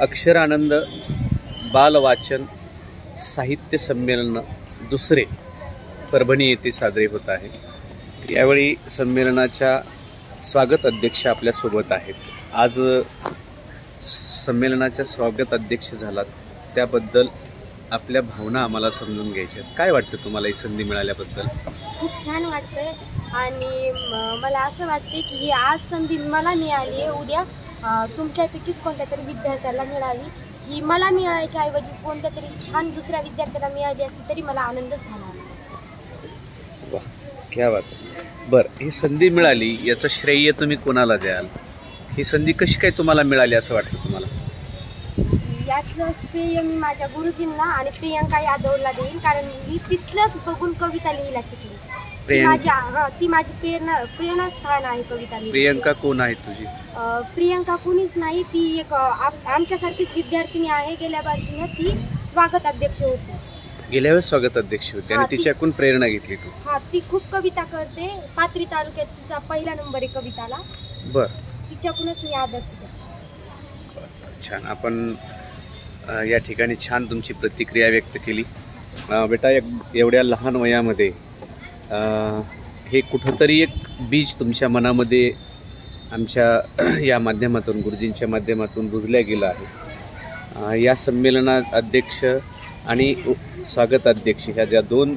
अक्षर आनंद बालवाचन साहित्य संमेलन दुसरे परभणी येथे साजरे होत आहे। यावेळी संमेलनाच्या स्वागत अध्यक्ष आपल्यासोबत आहेत। आज संमेलनाच्या स्वागत अध्यक्ष झालात, त्याबद्दल आपल्या भावना आम्हाला समजून घ्यायच्या। काय वाटतं तुम्हाला ही संधी मिळाल्याबद्दल? खूप छान वाटतंय आणि मला असं वाटते की ही आज संधी मला मिळाली आहे, उद्या तुमच्यापैकीच कोणत्या तरी विद्यार्थ्याला मिळावी। ही मला मिळायच्या ऐवजी कोणत्या तरी छान दुसऱ्या विद्यार्थ्याला मिळाली असती तरी मला आनंद झाला असता। वाह, क्या बात आहे। बरं, ही संधी मिळाली याचं श्रेय तुम्ही कोणाला द्याल? ही संधी कशी काय तुम्हाला मिळाली असं वाटतं तुम्हाला? यातलं श्रेय मी माझ्या गुरुजींना आणि प्रियंका यादवला देईन, कारण मी तिथलंच बघून कविता लिहायला शिकली। ती माझी प्रेरणास्थान आहे कविता लिहिण्याची। प्रियंका कोण आहे तुझी? प्रियंका कोणीच नाही, ती एक आमच्यासारखीच विद्यार्थिनी आहे। गेल्या वर्षी ती स्वागत अध्यक्ष होती। गेल्या वेळेस स्वागत अध्यक्ष होती आणि तिच्याकडून प्रेरणा घेतली तू? हा, ती खूप कविता करते। पाथरी तालुक्यात तिचा पहिला नंबर आहे कविताला। बरं, तिच्याकडूनच मी आदर्श घेते। छान, आपण या ठिकाणी छान तुमची प्रतिक्रिया व्यक्त केली। बेटा, एवढ्या लहान वयामध्ये हे कुठंतरी एक बीज तुमच्या मनामध्ये आमच्या या माध्यमातून, गुरुजींच्या माध्यमातून रुजल्या गेलं आहे। या संमेलनात अध्यक्ष आणि स्वागत अध्यक्ष ह्या ज्या दोन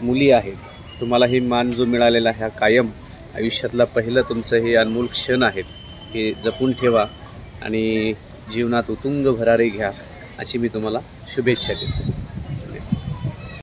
मुली आहेत, तुम्हाला हे मान जो मिळालेला ह्या कायम आयुष्यातला पहिलं तुमचं हे अनमोल क्षण आहेत, हे जपून ठेवा आणि जीवनात उत्तुंग भरारी घ्या अशी मी तुम्हाला शुभेच्छा देतो।